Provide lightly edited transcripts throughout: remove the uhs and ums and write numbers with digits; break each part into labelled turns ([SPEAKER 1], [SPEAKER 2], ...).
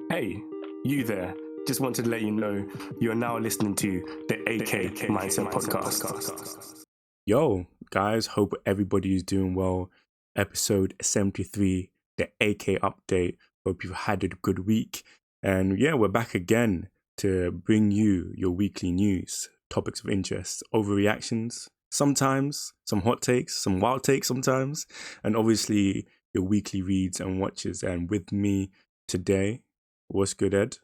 [SPEAKER 1] Hey, you there. Just wanted to let you know you are now listening to the AK Mindset Podcast.
[SPEAKER 2] Yo, guys, hope everybody is doing well. Episode 73, the AK update. Hope you've had a good week. And yeah, we're back again to bring you your weekly news, topics of interest, overreactions, sometimes some hot takes, some wild takes sometimes, and obviously your weekly reads and watches. And with me today, what's good, Ed?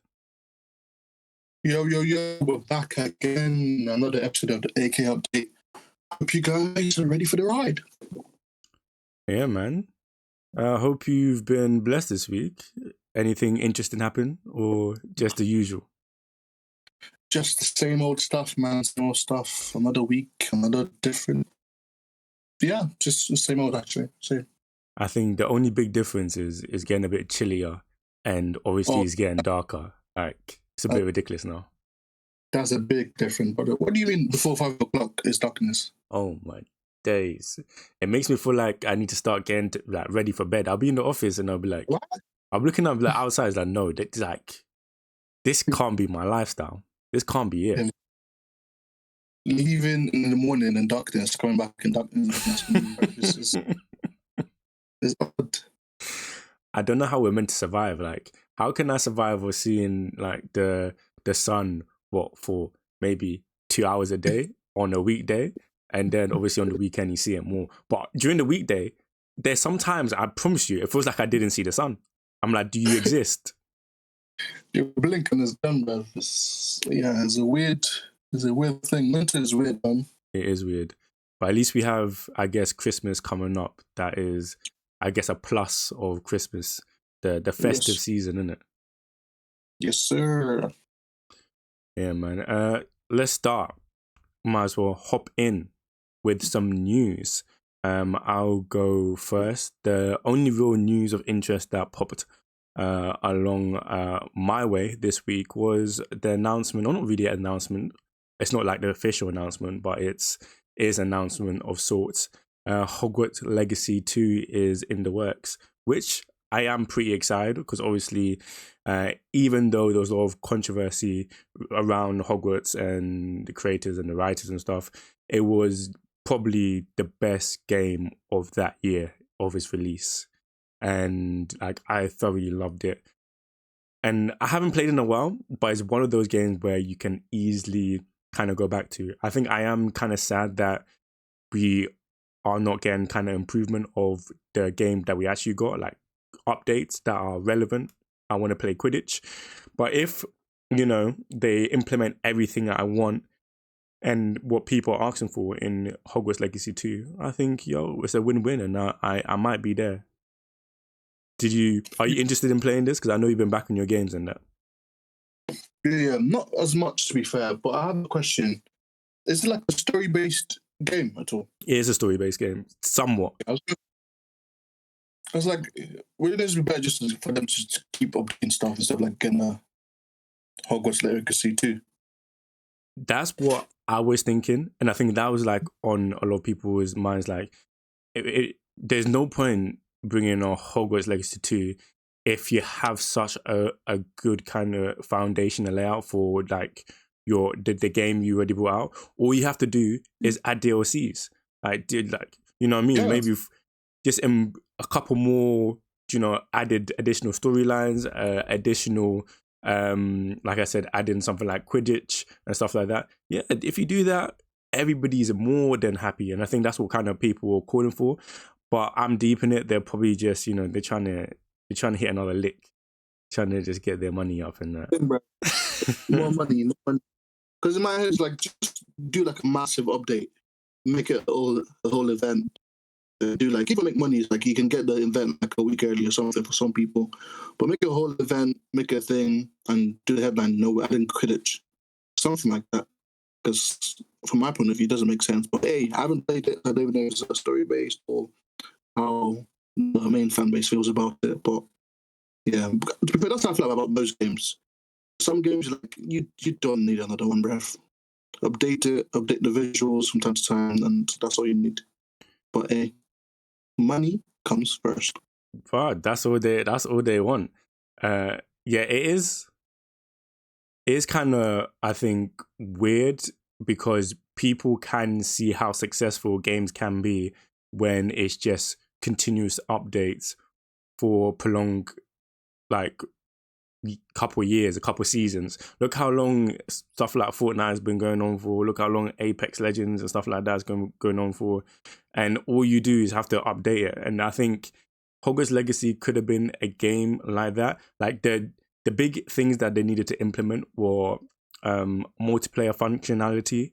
[SPEAKER 3] Yo, we're back again. Another episode of the AK update. Hope you guys are ready for the ride.
[SPEAKER 2] Yeah, man. Hope you've been blessed this week. Anything interesting happen or just the usual?
[SPEAKER 3] Just the same old stuff, man. Same old stuff. Another week, another different. Yeah, just the same old, actually. Same.
[SPEAKER 2] I think the only big difference is getting a bit chillier and obviously it's getting darker. Like, it's a bit ridiculous now.
[SPEAKER 3] That's a big difference. But what do you mean before 5 o'clock is darkness?
[SPEAKER 2] Oh my days. It makes me feel like I need to start getting ready for bed. I'll be in the office and I'll be like,
[SPEAKER 3] What?
[SPEAKER 2] I'm looking up outside, it's like, no, this can't be my lifestyle. This can't be it.
[SPEAKER 3] Leaving in the morning in darkness, coming back in darkness. It's odd.
[SPEAKER 2] I don't know how we're meant to survive. Like, how can I survive with seeing like the sun for maybe 2 hours a day on a weekday, and then obviously on the weekend you see it more. But during the weekday, there's sometimes I promise you, it feels like I didn't see the sun. I'm like, do you exist?
[SPEAKER 3] You blink and it's done, bro. It's a weird thing. Winter is weird, man.
[SPEAKER 2] It is weird. But at least we have, I guess, Christmas coming up. That is, I guess, a plus of Christmas. The festive season, isn't it?
[SPEAKER 3] Yes, sir.
[SPEAKER 2] Yeah, man. Let's start. Might as well hop in with some news. I'll go first. The only real news of interest that popped along my way this week was the announcement, or not really an announcement. It's not like the official announcement, but it is an announcement of sorts. Hogwarts Legacy 2 is in the works, which I am pretty excited because obviously, even though there was a lot of controversy around Hogwarts and the creators and the writers and stuff, it was probably the best game of that year of its release. And like, I thoroughly loved it. And I haven't played in a while, but it's one of those games where you can easily kind of go back to. I think I am kind of sad that we are not getting kind of improvement of the game that we actually got, like updates that are relevant. I want to play Quidditch. But if, they implement everything that I want and what people are asking for in Hogwarts Legacy 2, I think, it's a win-win, and I might be there. Are you interested in playing this? Because I know you've been back on your games and that.
[SPEAKER 3] Yeah, not as much to be fair, but I have a question. Is it like a story-based game at all?
[SPEAKER 2] It is a story-based game, somewhat.
[SPEAKER 3] I was like, wouldn't it be better just for them to keep updating stuff instead of like getting a Hogwarts Legacy 2?
[SPEAKER 2] That's what I was thinking, and I think that was like on a lot of people's minds. Like, there's no point bringing a Hogwarts Legacy 2 if you have such a good kind of foundation and layout for like the game you already brought out. All you have to do is add DLCs. You know what I mean?
[SPEAKER 3] Yeah.
[SPEAKER 2] Maybe just a couple more, added additional storylines, additional, like I said, adding something like Quidditch and stuff like that. Yeah, if you do that, everybody's more than happy. And I think that's what kind of people are calling for. But I'm deep in it. They're probably just, they're trying to hit another lick, trying to just get their money up and that.
[SPEAKER 3] More money. Because in my head, it's like, just do like a massive update, make it a whole event. Do like, if you make money, it's like you can get the event like a week early or something for some people, but make it a whole event, make it a thing, and do the headline. No, I didn't Quidditch, something like that. Because from my point of view, it doesn't make sense. But hey, I haven't played it. I don't even know if it's a story based or how the main fan base feels about it. But yeah, that's how I feel about those games. Some games, like you don't need another one, bruv. Update the visuals from time to time, and that's all you need. But hey, money comes first.
[SPEAKER 2] Wow, that's all they want. yeah, it is. It is kind of, I think, weird because people can see how successful games can be when it's just continuous updates for prolonged, like, couple years, a couple seasons. Look how long stuff like Fortnite has been going on for. Look how long Apex Legends and stuff like that is going on for. And all you do is have to update it. And I think Hogwarts Legacy could have been a game like that. Like the big things that they needed to implement were multiplayer functionality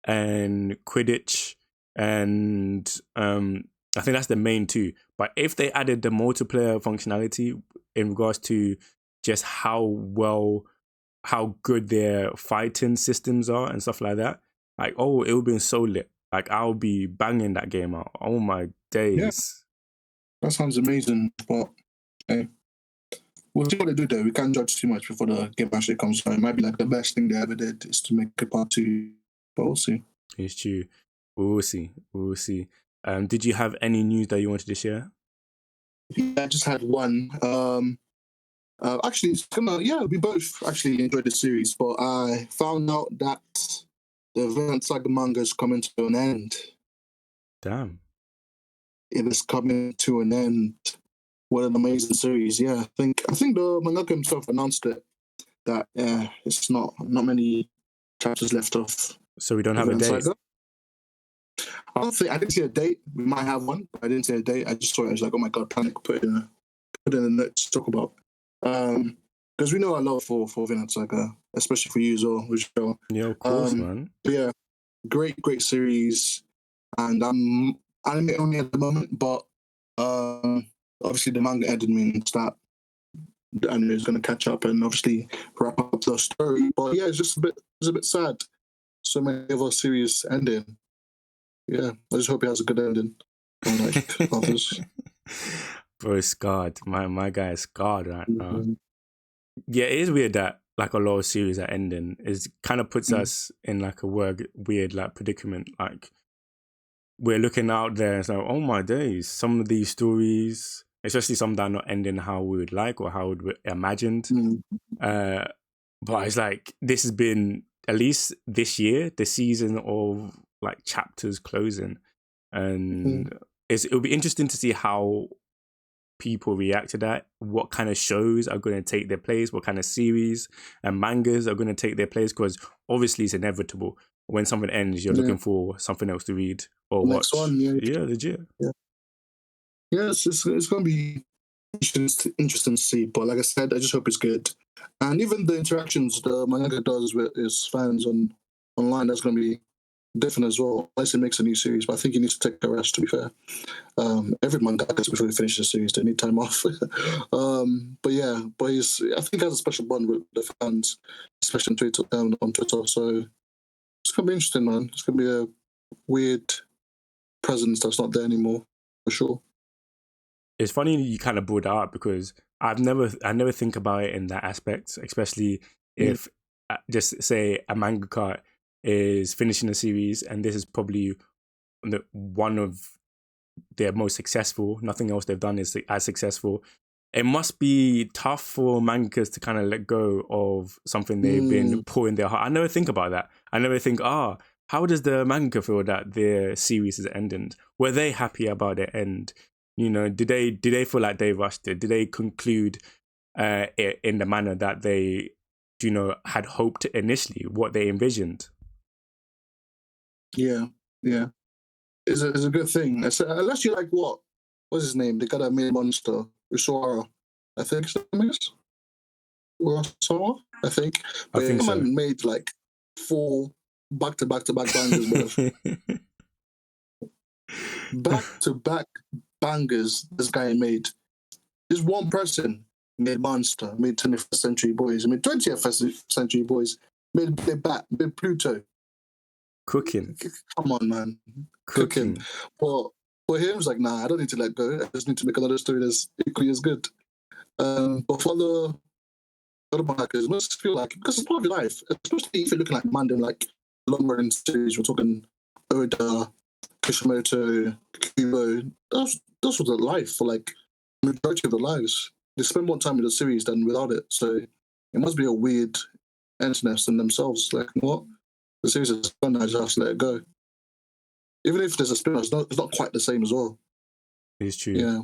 [SPEAKER 2] and Quidditch, and I think that's the main two. But if they added the multiplayer functionality in regards to just how good their fighting systems are and stuff like that, like, oh, it would be so lit. Like, I'll be banging that game out. Oh my days.
[SPEAKER 3] That sounds amazing, but hey, we'll see what they do there. We can't judge too much before the game actually comes out. It might be like the best thing they ever did is to make a part 2, but we'll see.
[SPEAKER 2] It's true. We'll see. Did you have any news that you wanted to share?
[SPEAKER 3] Yeah, I just had one. Actually, we both actually enjoyed the series, but I found out that the Vinland saga manga is coming to an end.
[SPEAKER 2] Damn.
[SPEAKER 3] It is coming to an end. What an amazing series! Yeah, I think the mangaka himself announced it that it's not many chapters left of.
[SPEAKER 2] So we don't have a date.
[SPEAKER 3] Saga. I didn't see a date. We might have one, but I didn't see a date. I just saw it. I was like, oh my god, panic! Put in a note to talk about. Because we know our love for Vinland Saga, especially for you as well, Michelle.
[SPEAKER 2] Yeah, of course, man.
[SPEAKER 3] Yeah, great series, and I'm anime only at the moment, but obviously the manga ended means that the anime is going to catch up and obviously wrap up the story. But yeah, it's a bit sad. So many of our series ending. Yeah, I just hope it has a good ending. Unlike others.
[SPEAKER 2] Bro, scarred. My guy is scarred right now.
[SPEAKER 3] Mm-hmm.
[SPEAKER 2] Yeah, it is weird that like a lot of series are ending. It kind of puts us in like a weird like predicament. Like, we're looking out there and it's like, oh my days, some of these stories, especially some that are not ending how we would like or how we would imagined. But it's like, this has been, at least this year, the season of like chapters closing. And it'll be interesting to see how people react to that, what kind of shows are going to take their place, what kind of series and mangas are going to take their place, because obviously it's inevitable. When something ends, you're looking for something else to read or watch.
[SPEAKER 3] Next one,
[SPEAKER 2] yeah, legit.
[SPEAKER 3] Yeah, it's going to be interesting to see. But like I said, I just hope it's good. And even the interactions the manga does with his fans online, that's going to be different as well. Unless it makes a new series, but I think he needs to take a rest, to be fair. Every manga, before he finishes the series, they need time off. But I think he has a special bond with the fans, especially on Twitter. So it's going to be interesting, man. It's going to be a weird presence that's not there anymore, for sure.
[SPEAKER 2] It's funny you kind of brought that up, because I never think about it in that aspect, especially if just say a mangaka is finishing a series and this is probably one of their most successful. Nothing else they've done is as successful. It must be tough for mangakas to kind of let go of something they've been pouring their heart. I never think about that. I never think, how does the mangaka feel that their series is ending? Were they happy about it end? You know, did they feel like they rushed it? Did they conclude it in the manner that they, had hoped initially, what they envisioned?
[SPEAKER 3] Yeah. It's a good thing. Unless you like what's his name? The guy that made Monster, Usura, I think his name is Usura, I think. But
[SPEAKER 2] I think so.
[SPEAKER 3] Man made like 4 back-to-back bangers, bro. Back-to-back bangers this guy made. Just one person made Monster, made 21st Century Boys, made 20th Century Boys, made Pluto.
[SPEAKER 2] Cooking.
[SPEAKER 3] Come on, man. Cooking. But for him, it's like, nah, I don't need to let go. I just need to make another story that's equally as good. But for the other markers, it must feel like, because it's part of your life, especially if you're looking like Mandem, like long-running series, we're talking Oda, Kishimoto, Kubo, those were the life for like majority of their lives. they spend more time with the series than without it. So it must be a weird emptiness in themselves. Like, what? The series is done, I just let it go. Even if there's a spin-off, it's not quite the same as well.
[SPEAKER 2] It's true.
[SPEAKER 3] Yeah.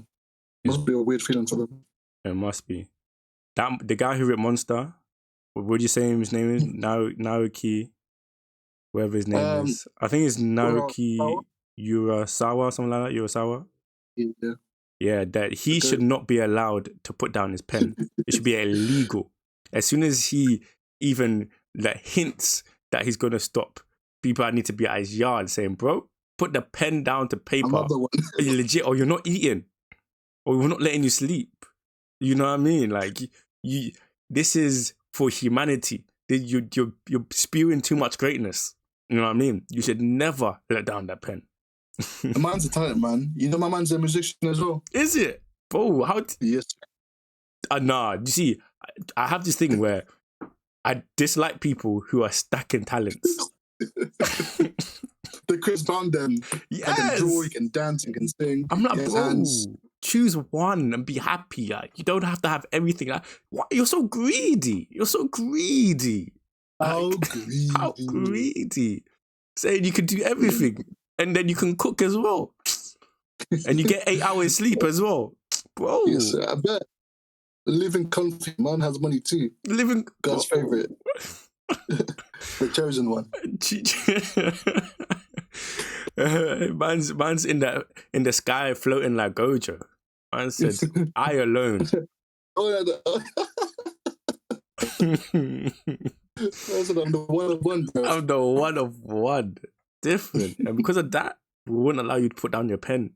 [SPEAKER 3] Must be a weird feeling for them.
[SPEAKER 2] It must be. The guy who wrote Monster, what would you say his name is? Naoki, whatever his name is. I think it's Naoki Urasawa, something like that. Urasawa.
[SPEAKER 3] Yeah.
[SPEAKER 2] Yeah, that he should not be allowed to put down his pen. It should be illegal. As soon as he even hints that he's going to stop, people need to be at his yard saying, bro, put the pen down to paper.
[SPEAKER 3] Another one.
[SPEAKER 2] You're legit, or you're not eating, or we're not letting you sleep. You know what I mean? Like, this is for humanity. You're spewing too much greatness. You know what I mean? You should never let down that pen.
[SPEAKER 3] The man's a talent, man. You know my man's a musician as well.
[SPEAKER 2] Is it? Bro, how...
[SPEAKER 3] Yes.
[SPEAKER 2] Nah, you see, I have this thing where I dislike people who are stacking talents.
[SPEAKER 3] The Chris Brown then.
[SPEAKER 2] Yes.
[SPEAKER 3] I can draw, he can dance, he can sing.
[SPEAKER 2] I'm not, bro.
[SPEAKER 3] Hands.
[SPEAKER 2] Choose one and be happy. Like, you don't have to have everything. Like, what? You're so greedy. You're so greedy.
[SPEAKER 3] How
[SPEAKER 2] Like,
[SPEAKER 3] greedy.
[SPEAKER 2] How greedy. Saying you can do everything. And then you can cook as well. And you get 8 hours sleep as well. Bro.
[SPEAKER 3] Yes, I bet. Living comfy, man has money too.
[SPEAKER 2] Living...
[SPEAKER 3] God's favourite. The chosen one.
[SPEAKER 2] Man's in the sky floating like Gojo. Man said, I alone.
[SPEAKER 3] Oh, yeah. I said, I'm the one of one, bro.
[SPEAKER 2] I'm the one of one. Different. And because of that, we wouldn't allow you to put down your pen.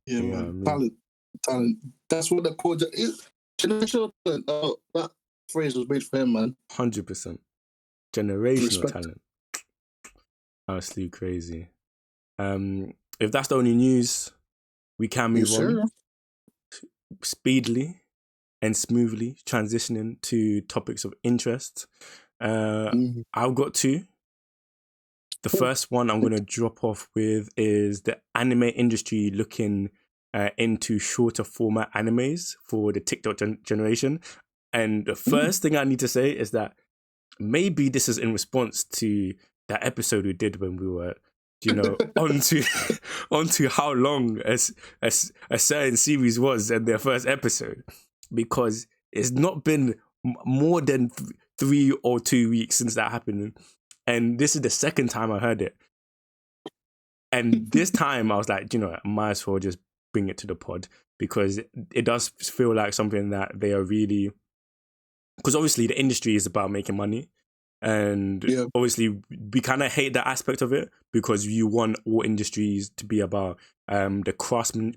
[SPEAKER 3] Yeah, man. Talent. That's what the core is. Generational talent. Oh, that phrase was made for him, man.
[SPEAKER 2] 100%. Generational
[SPEAKER 3] Respect.
[SPEAKER 2] talent. Absolutely crazy. If that's the only news, we can move on speedily and smoothly, transitioning to topics of interest. I've got two. The first one I'm going to drop off with is the anime industry looking into shorter format animes for the TikTok generation. And the first thing I need to say is that maybe this is in response to that episode we did when we were, onto how long a certain series was in their first episode, because it's not been more than 3 or 2 weeks since that happened, and this is the second time I heard it. And this time I was like, I might as well just bring it to the pod, because it does feel like something that they are really, because obviously the industry is about making money. And obviously we kind of hate that aspect of it, because you want all industries to be about the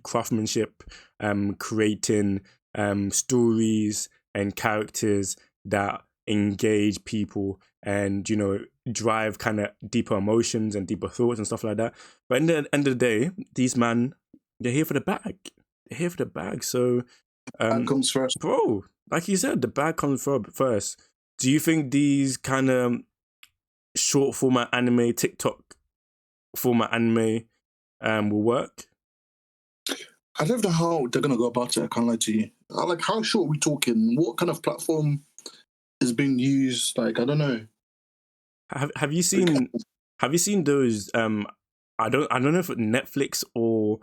[SPEAKER 2] craftsmanship, creating stories and characters that engage people and, drive kind of deeper emotions and deeper thoughts and stuff like that. But in the end of the day, these man, they're here for the bag. They're here for the bag. So
[SPEAKER 3] bag comes first.
[SPEAKER 2] Bro, like you said, the bag comes first. Do you think these kind of short format anime, TikTok format anime will work?
[SPEAKER 3] I don't know how they're going to go about it, I can't lie to you. Like, how short are we talking? What kind of platform is being used? Like, I don't know.
[SPEAKER 2] Have you seen those I don't know if Netflix or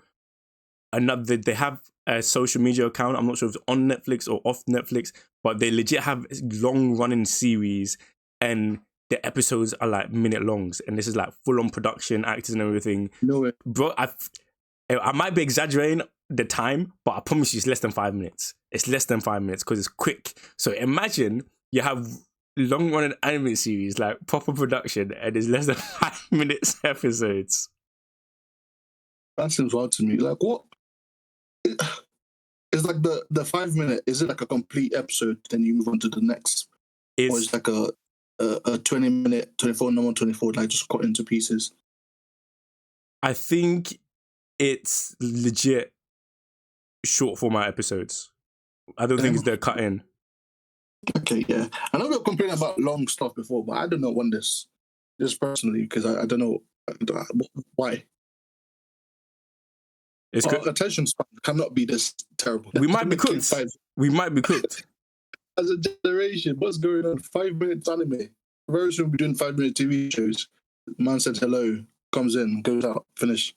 [SPEAKER 2] another, they have a social media account. I'm not sure if it's on Netflix or off Netflix, but they legit have long running series and the episodes are like minute longs, and this is like full on production, actors and everything.
[SPEAKER 3] No way.
[SPEAKER 2] Bro, I might be exaggerating the time, but I promise you it's less than 5 minutes. It's less than 5 minutes because it's quick. So imagine you have long running anime series, like proper production, and it's less than 5 minutes episodes.
[SPEAKER 3] That seems wild to me. Like, what? It's like the 5 minute, is it like a complete episode, then you move on to the next? Or is it like a 20 minute, 24, normal 24, like just cut into pieces?
[SPEAKER 2] I think it's legit short format episodes. I don't think it's their cut in.
[SPEAKER 3] Okay, yeah. I know we were complaining about long stuff before, but I do not want this. Just personally, because I don't know why.
[SPEAKER 2] It's
[SPEAKER 3] Our attention span cannot be this terrible.
[SPEAKER 2] We might be cooked. We might be cooked.
[SPEAKER 3] As a generation, what's going on? 5 minutes anime. Very soon we'll be doing 5-minute TV shows. Man said hello, comes in, goes out, finish.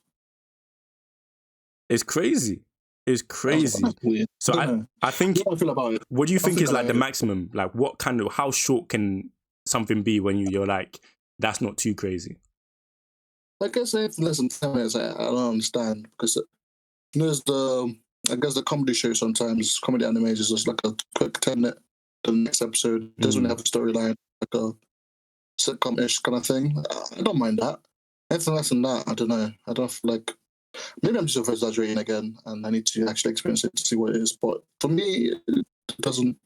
[SPEAKER 2] It's crazy. It's crazy.
[SPEAKER 3] That's weird.
[SPEAKER 2] So I think.
[SPEAKER 3] How do I feel about it?
[SPEAKER 2] What do you think is like the
[SPEAKER 3] about it.
[SPEAKER 2] maximum? Like, what kind of, how short can something be when you're like, that's not too crazy?
[SPEAKER 3] I guess anything less than 10 minutes, I don't understand. Because there's I guess the comedy show sometimes, comedy animes is just like a quick 10-minute, the next episode. It doesn't really have a storyline, like a sitcom-ish kind of thing. I don't mind that. Anything less than that, I don't know. I don't feel like, maybe I'm just over-exaggerating again, and I need to actually experience it to see what it is. But for me, it doesn't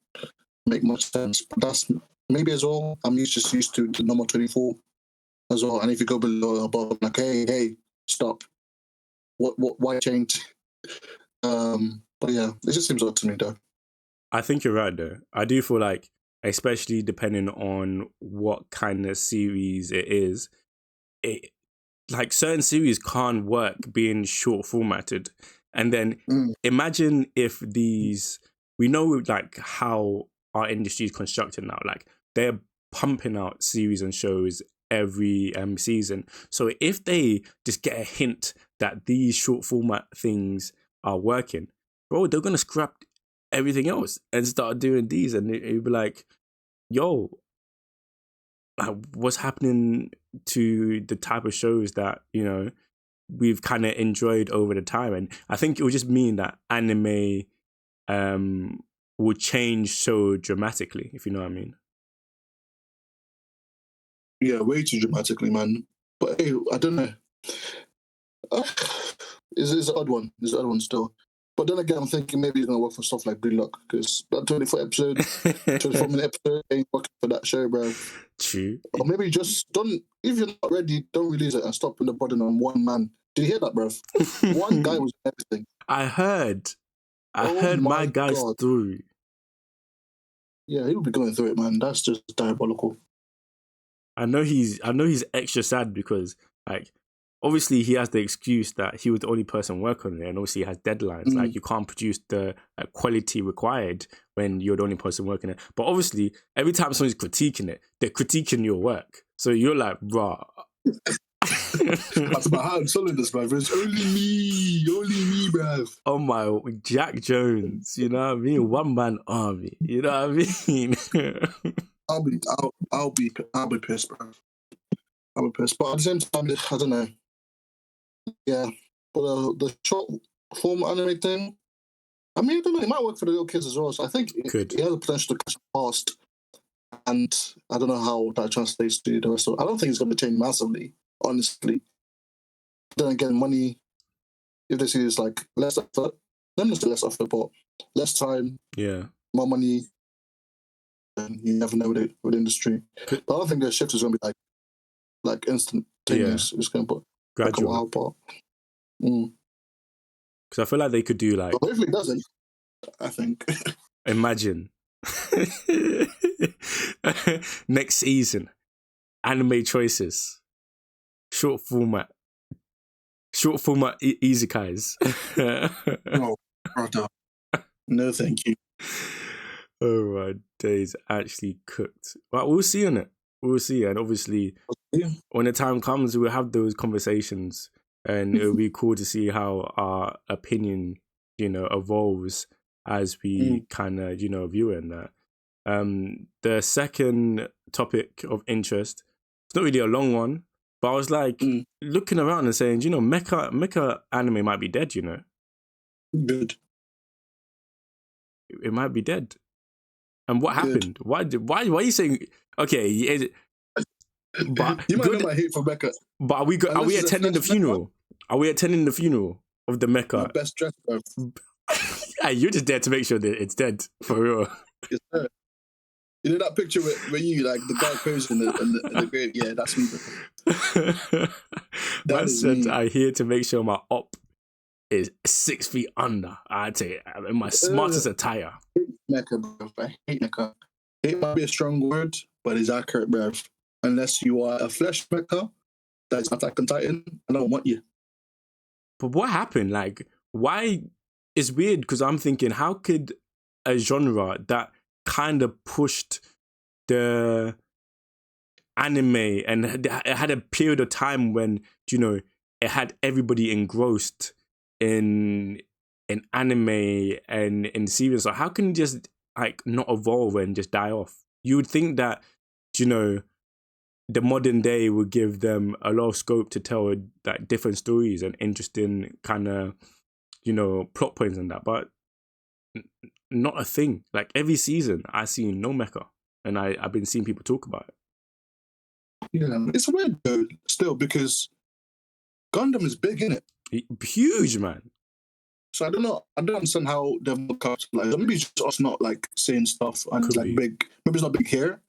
[SPEAKER 3] make much sense. But that's maybe as well, I'm just used to the number 24 as well. And if you go below or above, like, hey, stop. Why change? But yeah, it just seems odd to me though.
[SPEAKER 2] I think you're right though. I do feel like, especially depending on what kind of series it is, like certain series can't work being short formatted. And then imagine if we know like how our industry is constructed now. Like they're pumping out series and shows every season. So if they just get a hint that these short format things are working, bro, they're gonna scrap everything else and start doing these, and it'd be like, yo, like, what's happening to the type of shows that, you know, we've kind of enjoyed over the time? And I think it would just mean that anime will change so dramatically, if you know what I mean.
[SPEAKER 3] Yeah, way too dramatically, man. But hey, I don't know. It's an odd one. It's an odd one still. But then again, I'm thinking maybe it's going to work for stuff like Blue Lock, because that 24-minute episode ain't working for that show, bro.
[SPEAKER 2] True.
[SPEAKER 3] Or maybe just don't, if you're not ready, don't release it and stop putting the burden on one man. Did you hear that, bro? One guy was everything.
[SPEAKER 2] I heard my guy's
[SPEAKER 3] God.
[SPEAKER 2] story.
[SPEAKER 3] Yeah, he would be going through it, man. That's just diabolical.
[SPEAKER 2] I know he's extra sad because, like, obviously he has the excuse that he was the only person working on it, and obviously he has deadlines. Like, you can't produce the quality required when you're the only person working it. But obviously, every time someone's critiquing it, they're critiquing your work. So you're like, bruh.
[SPEAKER 3] That's my hand selling this, bruv. It's only me, bruv.
[SPEAKER 2] Oh my, Jack Jones, you know what I mean? One man army, you know what I mean?
[SPEAKER 3] I'll be pissed, bro. I'll be pissed. But at the same time, I don't know. Yeah, but the short form anime thing, I mean, I don't know. It might work for the little kids as well. So I think it has the potential to catch past. And I don't know how that translates to the rest of. I don't think it's going to change massively, honestly. Then again, money. If they see it's like less effort, not necessarily less effort, but less time.
[SPEAKER 2] Yeah.
[SPEAKER 3] More money. And you never know with the industry. But I don't think the shift is going to be like instantaneous. Yeah. It's going to put
[SPEAKER 2] gradual.
[SPEAKER 3] Like a while part.
[SPEAKER 2] Because I feel like they could do like.
[SPEAKER 3] But hopefully it doesn't. I think.
[SPEAKER 2] Imagine. Next season, anime choices, short format izakais.
[SPEAKER 3] No, brother. No, thank you.
[SPEAKER 2] Oh my days, actually cooked. But we'll see on it. We'll see, and obviously, when the time comes, we'll have those conversations, and it'll be cool to see how our opinion, you know, evolves as we kind of, you know, view it and that. The second topic of interest, it's not really a long one, but I was like looking around and saying, you know, Mecha anime might be dead, you know.
[SPEAKER 3] Good.
[SPEAKER 2] It might be dead. And what happened? Why are you saying okay? But
[SPEAKER 3] you might know my hate for Mecha.
[SPEAKER 2] But are we attending the funeral? Are we attending the funeral of the Mecha?
[SPEAKER 3] My best dress, bro.
[SPEAKER 2] Yeah, you're just there to make sure that it's dead for real.
[SPEAKER 3] Yes, sir. You know that picture where you like the guy posing in the grave? Yeah, that's me.
[SPEAKER 2] That said, I'm here to make sure my op is 6 feet under. I'd say in my smartest attire.
[SPEAKER 3] I hate Mecha, bro. I hate Mecha. It might be a strong word, but it's accurate, bro. Unless you are a flesh Mecha that's Attack on Titan, I don't want you.
[SPEAKER 2] But what happened? Like, why it's weird because I'm thinking, how could a genre that kind of pushed the anime and it had a period of time when, you know, it had everybody engrossed in anime and in series. So how can it just like not evolve and just die off? You would think that, you know, the modern day would give them a lot of scope to tell like different stories and interesting kind of, you know, plot points and that, but not a thing. Like every season I see no mecha, and I've been seeing people talk about it.
[SPEAKER 3] Yeah, it's weird though, still, because Gundam is big, innit?
[SPEAKER 2] Huge, man.
[SPEAKER 3] So I don't understand how they've cut. Like, maybe it's just us not like saying stuff and it's
[SPEAKER 2] Could
[SPEAKER 3] like
[SPEAKER 2] be.
[SPEAKER 3] big. Maybe it's not big here,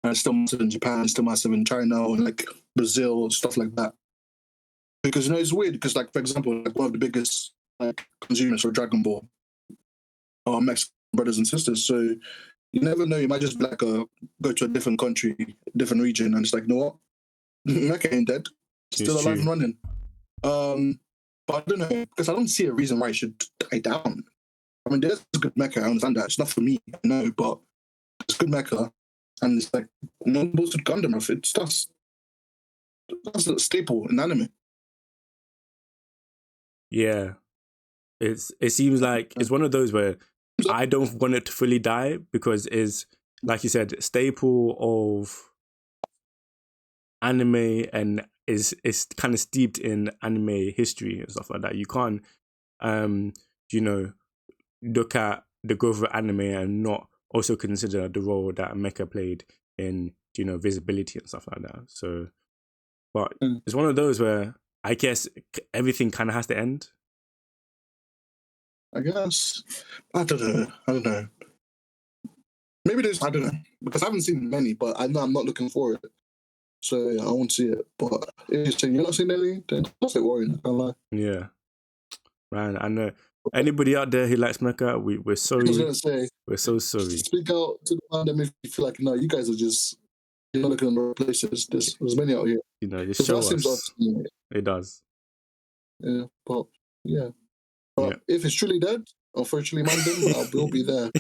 [SPEAKER 3] and it's still massive in Japan, it's still massive in China, and like Brazil, stuff like that. Because, you know, it's weird because, like, for example, like one of the biggest like consumers for Dragon Ball are Mexican brothers and sisters. So you never know. You might just be like go to a different country, different region, and it's like, you know what, Mecha ain't dead, still alive and running. But I don't know, because I don't see a reason why it should die down. I mean, there's good mecha, I understand that. It's not for me, no, but it's good mecha. And it's like, no bullshit Gundam of it. That's a staple in anime.
[SPEAKER 2] Yeah. It seems like it's one of those where I don't want it to fully die because it's, like you said, staple of anime and is kind of steeped in anime history and stuff like that. You can't, you know, look at the growth of anime and not also consider the role that mecha played in, you know, visibility and stuff like that. So, but it's one of those where I guess everything kind of has to end.
[SPEAKER 3] I guess. I don't know. Maybe there's, I don't know, because I haven't seen many, but I know I'm not looking for it. So yeah, I won't see it. But if you're not seeing any, then don't say worrying, I can't lie.
[SPEAKER 2] Yeah. Man, I know. Anybody out there who likes mecha, we're sorry.
[SPEAKER 3] I was gonna say,
[SPEAKER 2] we're so sorry.
[SPEAKER 3] Speak out to the fandom if you feel like, no, you guys are just, you're not looking in the right places. There's many out here.
[SPEAKER 2] You know, just show
[SPEAKER 3] Seems odd
[SPEAKER 2] us.
[SPEAKER 3] to me.
[SPEAKER 2] It does.
[SPEAKER 3] Yeah, but yeah. But
[SPEAKER 2] Yeah.
[SPEAKER 3] if it's truly dead, unfortunately, Mandem, I will be there.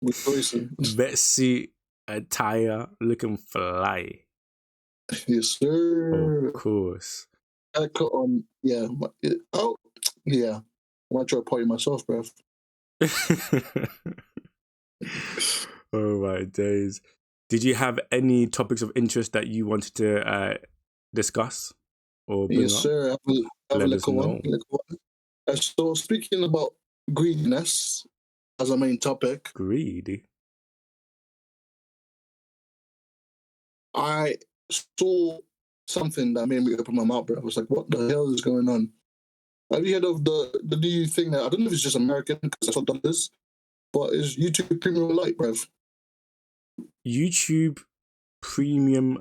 [SPEAKER 3] Rejoicing.
[SPEAKER 2] Betsy attire looking fly.
[SPEAKER 3] Yes, sir.
[SPEAKER 2] Of course.
[SPEAKER 3] Haircut on, yeah. Oh, yeah. I might try to party myself, bruv.
[SPEAKER 2] Oh my days. Did you have any topics of interest that you wanted to discuss or bring
[SPEAKER 3] Yes,
[SPEAKER 2] up?
[SPEAKER 3] sir. Have a
[SPEAKER 2] Let us
[SPEAKER 3] little
[SPEAKER 2] know.
[SPEAKER 3] one. So speaking about greediness as a main topic,
[SPEAKER 2] Greedy.
[SPEAKER 3] I saw something that made me open my mouth, bro. I was like, what the hell is going on? Have you heard of the new thing that, I don't know if it's just American because I saw dollars, but it's YouTube Premium Lite, bro.
[SPEAKER 2] YouTube Premium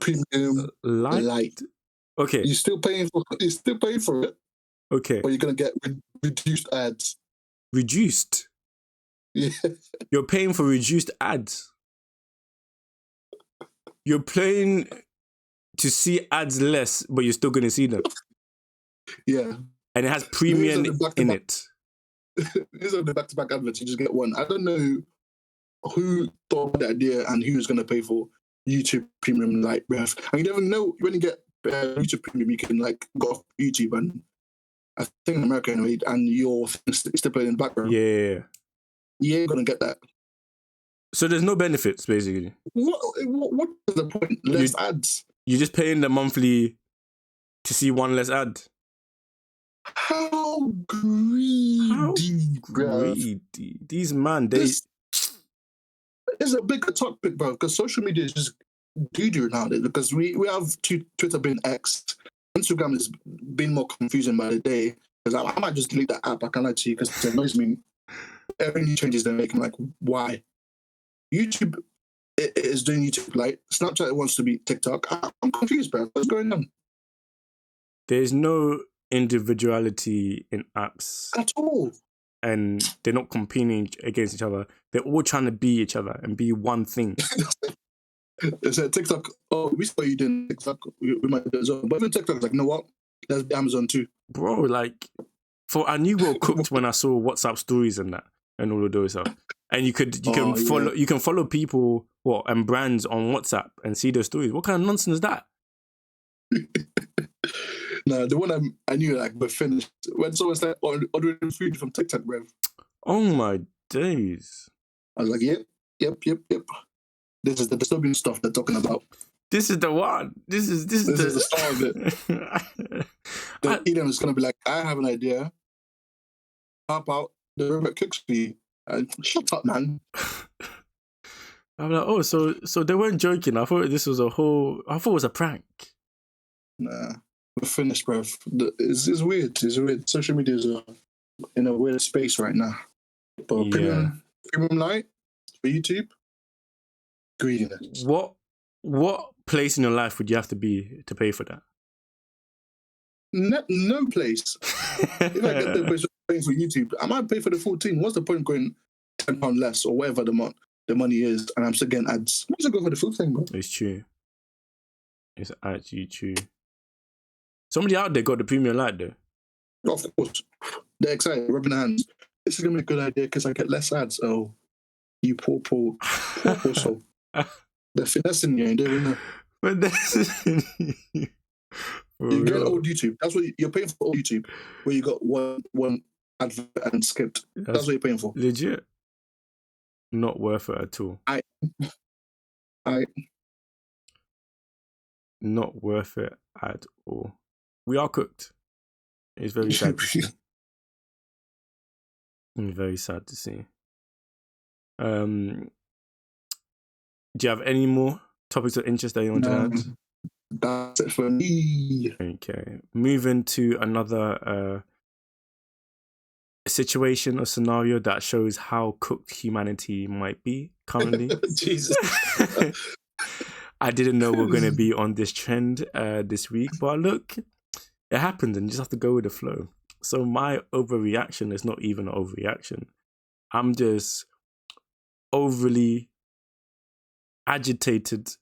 [SPEAKER 3] Lite.
[SPEAKER 2] Okay.
[SPEAKER 3] You're still paying for it.
[SPEAKER 2] Okay.
[SPEAKER 3] But you're gonna get reduced ads.
[SPEAKER 2] Reduced?
[SPEAKER 3] Yeah.
[SPEAKER 2] You're paying for reduced ads. You're paying to see ads less, but you're still gonna see them.
[SPEAKER 3] Yeah.
[SPEAKER 2] And it has premium in it.
[SPEAKER 3] These are the back-to-back adverts. You just get one. I don't know who thought of the idea and who's going to pay for YouTube Premium Lite, bruv. And you never know when you get YouTube Premium, you can like go off YouTube and I think in America anyway, and your things still playing in the background.
[SPEAKER 2] Yeah.
[SPEAKER 3] You ain't gonna get that.
[SPEAKER 2] So there's no benefits, basically.
[SPEAKER 3] What is the point? Less ads.
[SPEAKER 2] You're just paying the monthly to see one less ad.
[SPEAKER 3] How greedy,
[SPEAKER 2] greedy. These man,
[SPEAKER 3] This is a bigger topic, bro, because social media is just doo-doo nowadays, because we have Twitter being X'd. Instagram is being more confusing by the day, because I might just delete that app, I can't lie to you, because it annoys me. Every new changes they're making, like, why? YouTube is doing YouTube Lite. Snapchat wants to be TikTok. I'm confused, bro. What's going on?
[SPEAKER 2] There's no individuality in apps
[SPEAKER 3] at all,
[SPEAKER 2] and they're not competing against each other. They're all trying to be each other and be one thing.
[SPEAKER 3] They said TikTok, oh, we saw you doing TikTok, we might do it as well. But even TikTok's like, you know what? Let's be Amazon too.
[SPEAKER 2] Bro, like, For I knew we were cooked when I saw WhatsApp stories and that and all of those stuff. And you can follow people and brands on WhatsApp and see those stories. What kind of nonsense is that?
[SPEAKER 3] No, the one I knew like we're finished when someone started ordering food from TikTok, bro.
[SPEAKER 2] Oh my days!
[SPEAKER 3] I was like, yep. This is the disturbing stuff they're talking about.
[SPEAKER 2] This is the one. This is
[SPEAKER 3] the start of it. Then Elon is gonna be like, I have an idea. How about the robot cooks for you? Shut up, man.
[SPEAKER 2] I'm like, oh, so they weren't joking. I thought this was I thought it was a prank.
[SPEAKER 3] Nah, we're finished, bro. It's weird. It's weird. Social media is in a weird space right now. But premium light for YouTube, greediness.
[SPEAKER 2] What place in your life would you have to be to pay for that?
[SPEAKER 3] No place. If I get the place paying for YouTube, I might pay for the 14. What's the point going £10 less or whatever the money is, and I'm still getting ads? Why should I go for the full thing, bro?
[SPEAKER 2] It's true. It's actually true. Somebody out there got the premium light though.
[SPEAKER 3] Of course. They're excited, rubbing their hands. This is going to be a good idea because I get less ads. Oh, you poor soul. They're finessing you, don't even know.
[SPEAKER 2] But that's...
[SPEAKER 3] You get old YouTube. That's what you're paying for, old YouTube, where you got one advert and skipped. That's what you're paying for.
[SPEAKER 2] Legit. Not worth it at all. Not worth it at all. We are cooked. It's very sad to see. It's very sad to see. Do you have any more topics of interest that you want to add?
[SPEAKER 3] That's it for me.
[SPEAKER 2] Okay. Moving to another situation or scenario that shows how cooked humanity might be currently.
[SPEAKER 3] Jesus.
[SPEAKER 2] I didn't know we're going to be on this trend this week, but look, it happened and you just have to go with the flow. So my overreaction is not even an overreaction. I'm just overly agitated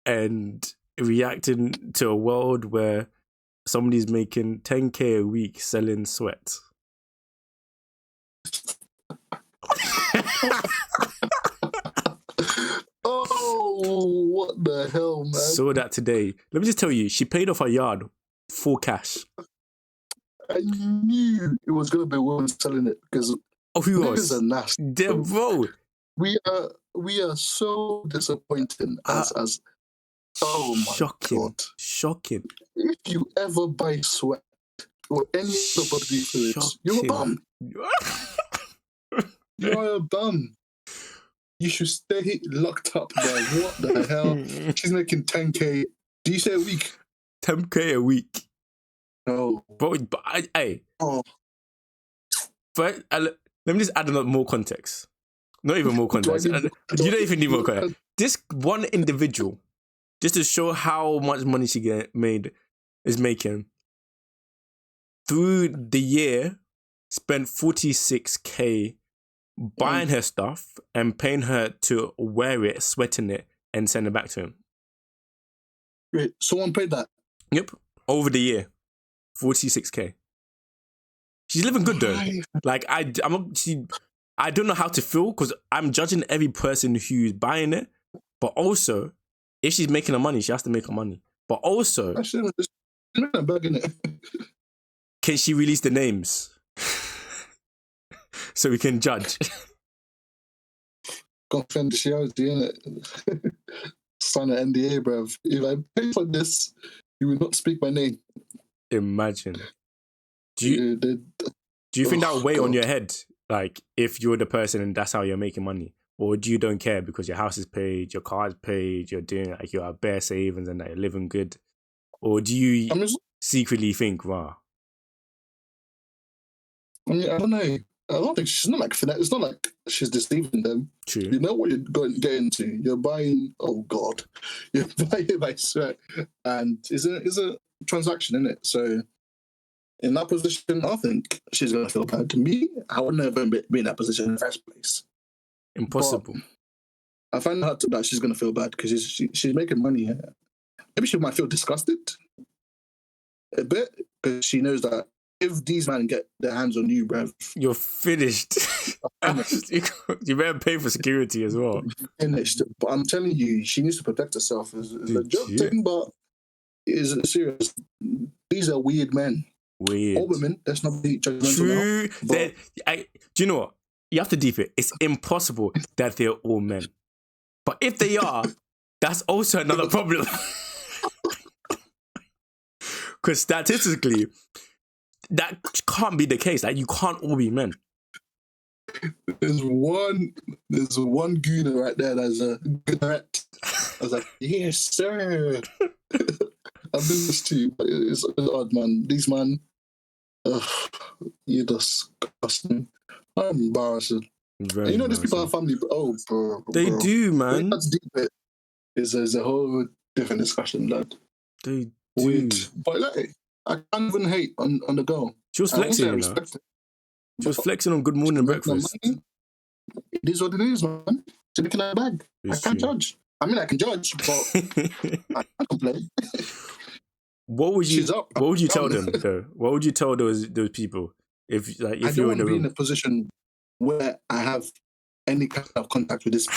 [SPEAKER 2] and reacting to a world where somebody's making 10k a week selling sweat.
[SPEAKER 3] Oh, what the hell, man?
[SPEAKER 2] Saw that today. Let me just tell you, she paid off her yard for cash.
[SPEAKER 3] I knew it was going to be a woman selling it because niggas are nasty.
[SPEAKER 2] Bro.
[SPEAKER 3] We are so disappointing as oh my God.
[SPEAKER 2] Shocking.
[SPEAKER 3] If you ever buy sweat or any other bodily fluids, you're a bum. You're a bum. You should stay locked up there. What the hell? She's making 10k. Do you say a week?
[SPEAKER 2] 10k a week.
[SPEAKER 3] No.
[SPEAKER 2] Bro, but But let me just add a lot more context. Not even more context. You don't even need more context. This one individual, just to show how much money she is making, through the year, spent 46k buying her stuff and paying her to wear it, sweating it, and send it back to him.
[SPEAKER 3] Wait, someone paid that?
[SPEAKER 2] Yep. Over the year. 46k. She's living good though. Like I don't know how to feel because I'm judging every person who's buying it, but also if she's making her money, she has to make her money. But also, can she release the names so we can judge?
[SPEAKER 3] Confidentiality, innit? Sign an NDA, bruv. If I pay for this, you will not speak my name.
[SPEAKER 2] Imagine. Do you think that will weigh on your head? Like, if you're the person and that's how you're making money? Or do you don't care because your house is paid, your car is paid, you're doing like your bare savings and that you're living good? Or do you secretly think, wow?
[SPEAKER 3] I mean, I don't know. I don't think she's not like finesse. It's not like she's deceiving them.
[SPEAKER 2] True.
[SPEAKER 3] You know what you're going to get into. You're buying. Oh God, you're buying by sweat, and it's a transaction, isn't it? So, in that position, I think she's gonna feel bad. To me, I would never be in that position in the first place.
[SPEAKER 2] Impossible.
[SPEAKER 3] But I find out that she's gonna feel bad because she's making money. Maybe she might feel disgusted a bit because she knows that if these men get their hands on you, bruv,
[SPEAKER 2] you're finished. You better pay for security as well.
[SPEAKER 3] finished. But I'm telling you, she needs to protect herself. It's a
[SPEAKER 2] Dude,
[SPEAKER 3] joke
[SPEAKER 2] yeah.
[SPEAKER 3] thing, but it's serious. These are weird men.
[SPEAKER 2] Weird.
[SPEAKER 3] All women. Let's not be judgmental.
[SPEAKER 2] True.
[SPEAKER 3] Now, but
[SPEAKER 2] Do you know what? You have to deep it. It's impossible that they're all men. But if they are, that's also another problem. Because statistically, that can't be the case. Like, you can't all be men.
[SPEAKER 3] there's one gooner right there that's a goonerette. I was like, yes, sir. I've done this too, but it's odd, man. These man, you're disgusting. I'm embarrassing.
[SPEAKER 2] Very
[SPEAKER 3] You know, these people
[SPEAKER 2] embarrassing.
[SPEAKER 3] are family. Oh, bro.
[SPEAKER 2] They do, man.
[SPEAKER 3] That's deep. Is a whole different discussion, lad.
[SPEAKER 2] They do.
[SPEAKER 3] Weird. But like, I can't even hate on the girl.
[SPEAKER 2] She was flexing, you know. She was flexing on Good Morning Breakfast.
[SPEAKER 3] It is what it is, man. She's looking at her bag.
[SPEAKER 2] It's
[SPEAKER 3] I can't
[SPEAKER 2] true.
[SPEAKER 3] judge. I mean, I can judge, but I can't complain.
[SPEAKER 2] What would you?
[SPEAKER 3] She's up.
[SPEAKER 2] What would you tell them though? What would you tell those people if
[SPEAKER 3] I
[SPEAKER 2] you
[SPEAKER 3] don't
[SPEAKER 2] were
[SPEAKER 3] want
[SPEAKER 2] in
[SPEAKER 3] to
[SPEAKER 2] the
[SPEAKER 3] be in
[SPEAKER 2] room?
[SPEAKER 3] a position where I have any kind of contact with this.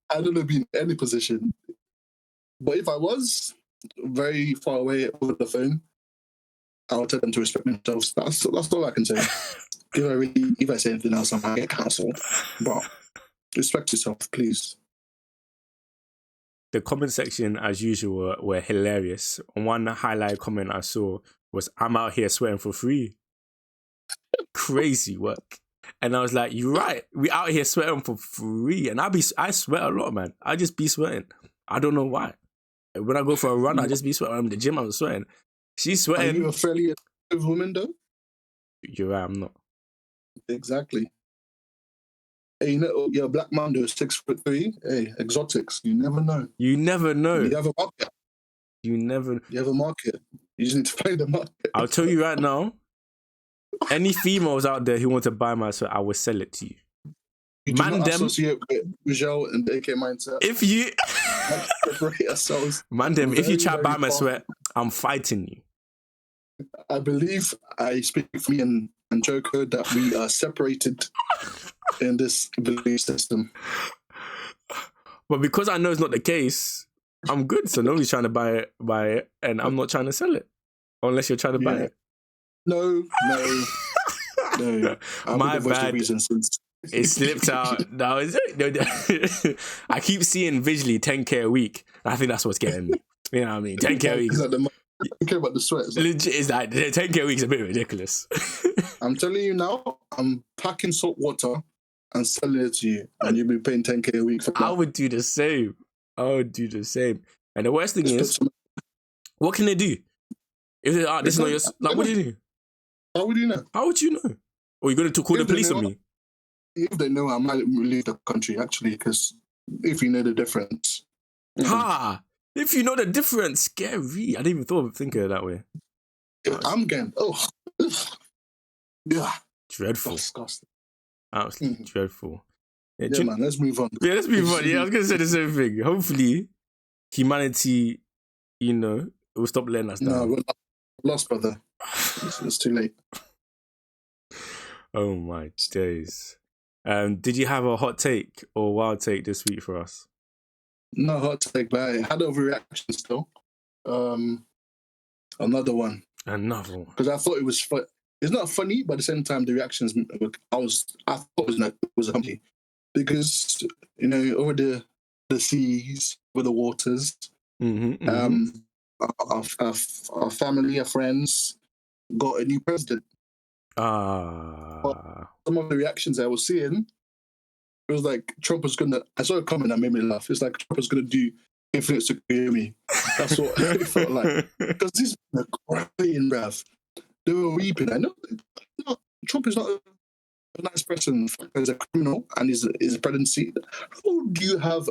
[SPEAKER 3] I don't want to be in any position. But if I was very far away over the phone, I would tell them to respect themselves. That's all I can say. If I say anything else, I might get cancelled. But respect yourself, please.
[SPEAKER 2] The comment section, as usual, were hilarious. One highlight comment I saw was, "I'm out here sweating for free." Crazy work. And I was like, "You're right. We out here sweating for free." And I sweat a lot, man. I just be sweating. I don't know why. When I go for a run, I just be sweating. I'm in the gym, I'm sweating. She's
[SPEAKER 3] Are
[SPEAKER 2] sweating.
[SPEAKER 3] you a fairly attractive woman, though?
[SPEAKER 2] You're right, I'm not.
[SPEAKER 3] Exactly. Hey, you know, you're a black man, though, 6'3". Hey, exotics. You never know.
[SPEAKER 2] You never know.
[SPEAKER 3] You have a market.
[SPEAKER 2] You never.
[SPEAKER 3] You have a market. You just need to find the market.
[SPEAKER 2] I'll tell you right now, any females out there who want to buy my sweat, I will sell it to you.
[SPEAKER 3] You do
[SPEAKER 2] Man,
[SPEAKER 3] not
[SPEAKER 2] them-
[SPEAKER 3] associate with Michelle and the AK mindset.
[SPEAKER 2] If you,
[SPEAKER 3] Let's separate ourselves.
[SPEAKER 2] man, them, if you try to
[SPEAKER 3] Very,
[SPEAKER 2] buy my
[SPEAKER 3] very
[SPEAKER 2] sweat, I'm fighting you.
[SPEAKER 3] I believe I speak for me and Joko that we are separated in this belief system.
[SPEAKER 2] But because I know it's not the case, I'm good. So nobody's trying to buy it, and I'm not trying to sell it, unless you're trying to buy
[SPEAKER 3] Yeah.
[SPEAKER 2] it.
[SPEAKER 3] No. I'll
[SPEAKER 2] My
[SPEAKER 3] be the voice
[SPEAKER 2] bad.
[SPEAKER 3] of reason since
[SPEAKER 2] It slipped out. No, I keep seeing visually 10K a week. I think that's what's getting me. You know what I mean? 10K a week.
[SPEAKER 3] Is that the money? I don't care about the sweat.
[SPEAKER 2] Legit, it's like 10K a week is a bit ridiculous.
[SPEAKER 3] I'm telling you now, I'm packing salt water and selling it to you, and you'll be paying 10K a week for that.
[SPEAKER 2] I would do the same. And the worst thing is, what can they do? If they this is not your, like, what do you do?
[SPEAKER 3] How would you know?
[SPEAKER 2] How would you know? Or you're going to call the
[SPEAKER 3] If they
[SPEAKER 2] police on
[SPEAKER 3] know-
[SPEAKER 2] me?
[SPEAKER 3] If they know, I might leave the country, actually, because if you know the difference.
[SPEAKER 2] Ha! If you know the difference, scary. I didn't even thought of thinking it that way.
[SPEAKER 3] I'm getting, yeah,
[SPEAKER 2] Dreadful.
[SPEAKER 3] disgusting.
[SPEAKER 2] Absolutely dreadful. Yeah,
[SPEAKER 3] Yeah, man, let's move on.
[SPEAKER 2] Yeah, let's move on. Yeah, I was going to say the same thing. Hopefully, humanity, will stop letting us
[SPEAKER 3] No,
[SPEAKER 2] down.
[SPEAKER 3] we're lost, brother. It's too late.
[SPEAKER 2] Oh my days. Did you have a hot take or wild take this week for us?
[SPEAKER 3] No hot take, but I had overreaction still. Another one.
[SPEAKER 2] Another one.
[SPEAKER 3] Because I thought it was fun. It's not funny, but at the same time, the reactions I thought it was funny. Because, over the seas, over the waters, our family, our friends got a new president. Some of the reactions I was seeing, it was like Trump was gonna. I saw a comment that made me laugh. It's like Trump was gonna do infinite security. That's what it felt like. Because these men are crying, bruv. They were weeping. I know Trump is not a nice person. He's a criminal and he's a presidency. How do you have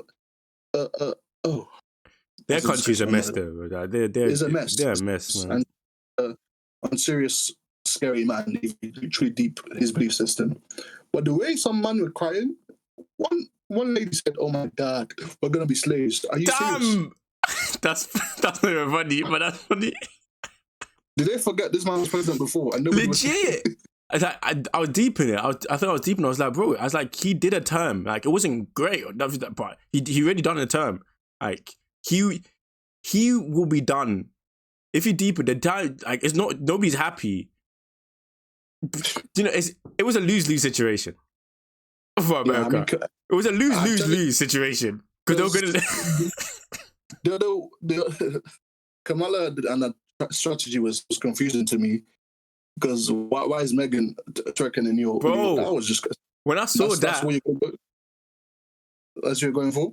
[SPEAKER 2] their country's a mess, though.
[SPEAKER 3] It's a mess.
[SPEAKER 2] They're a mess, man.
[SPEAKER 3] And on serious, scary man, if you truly deep his belief system. But the way some man were crying, one lady said, "Oh my God, we're gonna be slaves." Are you serious?
[SPEAKER 2] Damn! That's not even funny, but that's funny.
[SPEAKER 3] Did they forget this man was president before? And nobody
[SPEAKER 2] Legit. I was deep in it. I thought I was deep in it. I was like, bro, I was like, he did a term. Like, it wasn't great, but he already done a term. Like, he will be done. If you deepen the time, like, it's not, nobody's happy. You know, it was a lose-lose situation for America. It was a lose-lose-lose situation. Because they were going
[SPEAKER 3] to... Kamala and that strategy was confusing to me. Because why is Megan twerking in your...
[SPEAKER 2] Bro,
[SPEAKER 3] that was just...
[SPEAKER 2] When I saw
[SPEAKER 3] that's what that's what you're going for?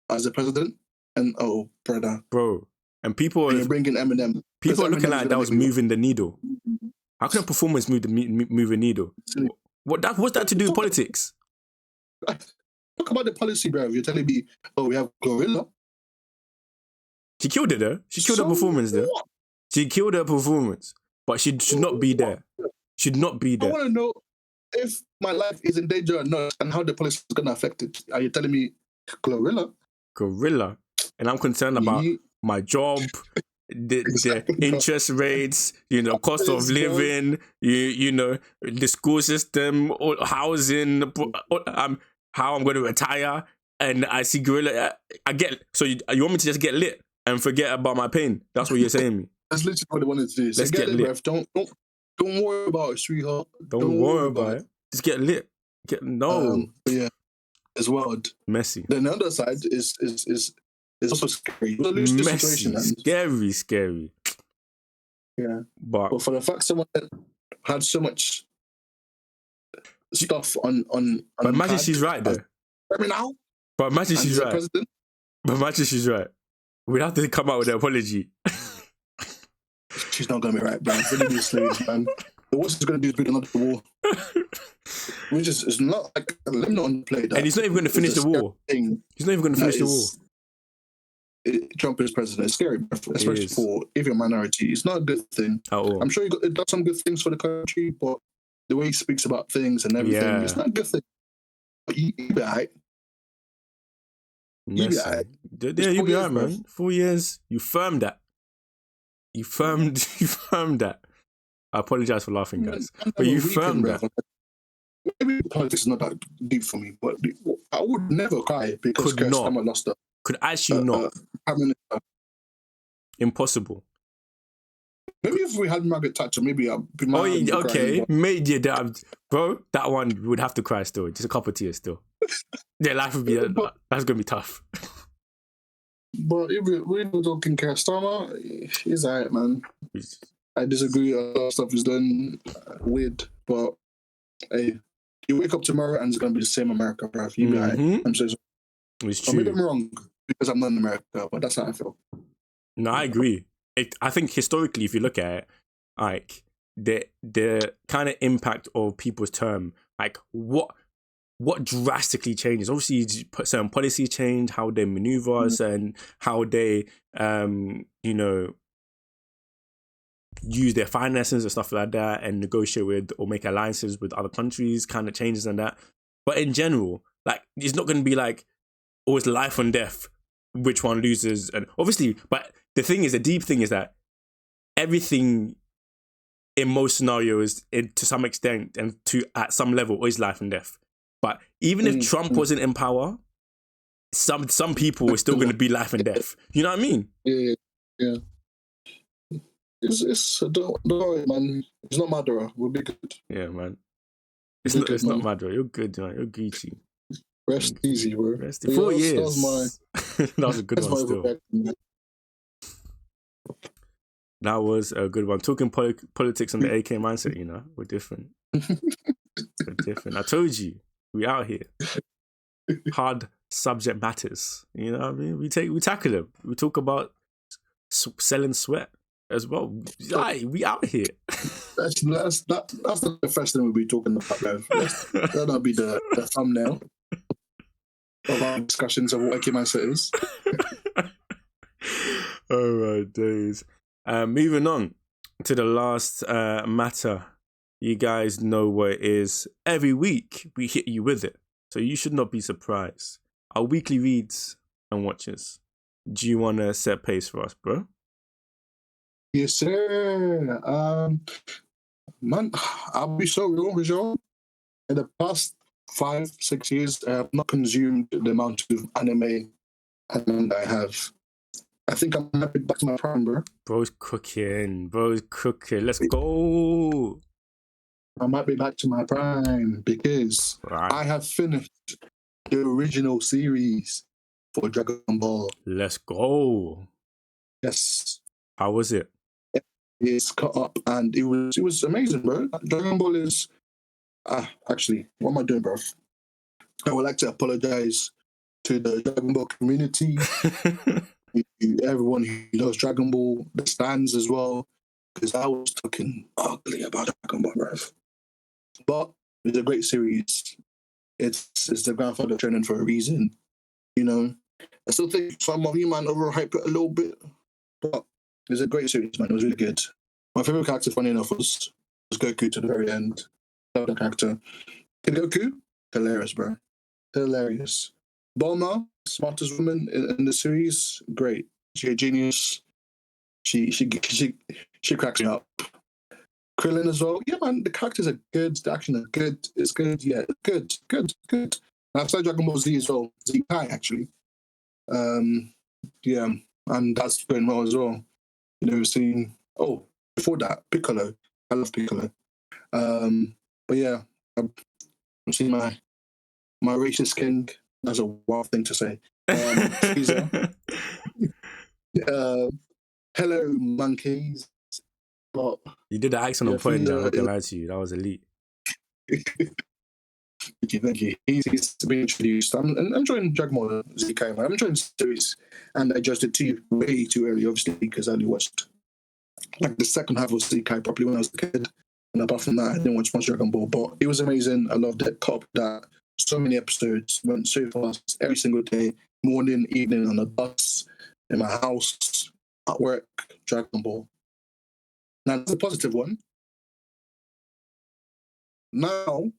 [SPEAKER 3] As a president? And, oh, brother.
[SPEAKER 2] Bro. And people...
[SPEAKER 3] And you're bringing Eminem.
[SPEAKER 2] People are looking like that was moving the needle. How can a performance move a needle? What's that to do with politics?
[SPEAKER 3] Talk about the policy, bro. You're telling me, oh, we have Gorilla.
[SPEAKER 2] She killed it, though. She killed her performance, though. She killed her performance. But she should not be there. Should not be there.
[SPEAKER 3] I want to know if my life is in danger or not and how the policy is going to affect it. Are you telling me Gorilla?
[SPEAKER 2] Gorilla? And I'm concerned about my job, the interest rates, you know, cost of living, you know, the school system, housing, how I'm going to retire. And I see Gorilla. I get... So you want me to just get lit and forget about my pain? That's what you're saying to me.
[SPEAKER 3] That's literally what they wanted to do. So
[SPEAKER 2] let's get lit.
[SPEAKER 3] Don't worry about it, sweetheart.
[SPEAKER 2] Don't worry about it. Just get lit.
[SPEAKER 3] Yeah, it's wild.
[SPEAKER 2] Messy.
[SPEAKER 3] Then the other side is also scary.
[SPEAKER 2] Messy. Scary.
[SPEAKER 3] Yeah.
[SPEAKER 2] But
[SPEAKER 3] for the fact someone had so much stuff on
[SPEAKER 2] but imagine she's right though.
[SPEAKER 3] Let me now.
[SPEAKER 2] But imagine she's right.
[SPEAKER 3] President.
[SPEAKER 2] But imagine she's right. We'd have to come out with an apology.
[SPEAKER 3] She's not going to be right, man. Really be slaves, man. The worst she's going to do is build another war. Which is it's not like, let me not play that.
[SPEAKER 2] And he's not even going to finish the war. He's not even going to finish the war.
[SPEAKER 3] Trump is president. It's scary, especially for if you're a minority. It's not a good thing.
[SPEAKER 2] At all.
[SPEAKER 3] I'm sure it does some good things for the country, but the way he speaks about things and everything, it's not a good thing. But you be alright.
[SPEAKER 2] You be alright. Yeah, you be alright, man. 4 years, you firmed that. You firmed that. I apologize for laughing, guys. But you firmed that.
[SPEAKER 3] Maybe politics is not that deep for me, but I would never cry because Keir Starmer lost that.
[SPEAKER 2] Could actually not. Impossible.
[SPEAKER 3] Maybe if we had Margaret Thatcher, maybe I'd be mad.
[SPEAKER 2] Oh, okay. Maybe, bro, that one would have to cry still. Just a couple of tears still. Yeah, life would be, that's going to be tough.
[SPEAKER 3] But if we're talking Keir Starmer, he's alright, man. I disagree. A lot of stuff is done weird, but hey, you wake up tomorrow and it's going to be the same America, bro. You be alright. I'm so sorry.
[SPEAKER 2] It's true.
[SPEAKER 3] Maybe I'm wrong because I'm not in America, but that's how I feel.
[SPEAKER 2] No, I agree. I think historically, if you look at it, like the kind of impact of people's term, like what drastically changes. Obviously, certain policies change, how they maneuver, and how they, you know, use their finances and stuff like that, and negotiate with or make alliances with other countries, kind of changes and that. But in general, like, it's not going to be like always life and death, which one loses, and obviously, but the thing is, the deep thing is that everything in most scenarios, to some extent and to at some level, is life and death. But even if Trump wasn't in power, some people were still going to be life and death. You know what I mean?
[SPEAKER 3] Yeah. It's don't worry, man. It's not Madura. We'll be good.
[SPEAKER 2] Yeah, man. It's not Madura. You're good, man. You're Gucci.
[SPEAKER 3] Rest easy, bro.
[SPEAKER 2] 4 years. That was a good one still. That was a good one. Talking politics and the AK mindset, you know, we're different. We're different. I told you, we out here. Hard subject matters. You know what I mean? We tackle them. We talk about selling sweat as well. Aye, we out here.
[SPEAKER 3] That's the first thing we'll be talking about, man. That'll be the thumbnail of our discussions of what AK mindset is.
[SPEAKER 2] Oh my days. Moving on to the last matter. You guys know what it is. Every week we hit you with it, so you should not be surprised. Our weekly reads and watches. Do you want to set pace for us, bro?
[SPEAKER 3] Yes, sir. Man, I'll be so real with y'all. In the past 5, 6 years, I have not consumed the amount of anime and manga I have. I think I'm happy back to my prime, bro.
[SPEAKER 2] Bro's cooking. Let's go.
[SPEAKER 3] I might be back to my prime because
[SPEAKER 2] Right.
[SPEAKER 3] I have finished the original series for Dragon Ball.
[SPEAKER 2] Let's go.
[SPEAKER 3] Yes,
[SPEAKER 2] How was it?
[SPEAKER 3] it's cut up and it was amazing, bro. Dragon Ball is actually, what am I doing, bro? I would like to apologize to the Dragon Ball community, everyone who loves Dragon Ball, the stands as well, because I was talking ugly about Dragon Ball, bro. But it's a great series. It's the grandfather training for a reason, you know. I still think some of you man overhype it a little bit, but it's a great series, man. It was really good. My favorite character, funny enough, was Goku to the very end. Love that character. Kid Goku, hilarious, bro. Hilarious. Bulma, smartest woman in the series, great. She's a genius. She cracks me up. Krillin as well. Yeah, man, the characters are good. The action is good. It's good. Yeah, good. And I've started Dragon Ball Z as well. Z Kai, actually. Yeah, and that's going well as well. You know, seeing. Oh, before that, Piccolo. I love Piccolo. But yeah, I'm seeing my racist king. That's a wild thing to say. Caesar. Hello, monkeys. But
[SPEAKER 2] You did the accent on point, I'm not gonna lie to you. That was elite.
[SPEAKER 3] Thank you. He's been introduced. I'm enjoying Dragon Ball Z Kai, man. I'm enjoying the series. And I adjusted to way too early, obviously, because I only watched like the second half of Z Kai properly when I was a kid. And apart from that, I didn't watch much Dragon Ball. But it was amazing. I loved it. Caught up with that. So many episodes. Went so fast every single day. Morning, evening, on the bus, in my house, at work, Dragon Ball. Now, the positive one. Now,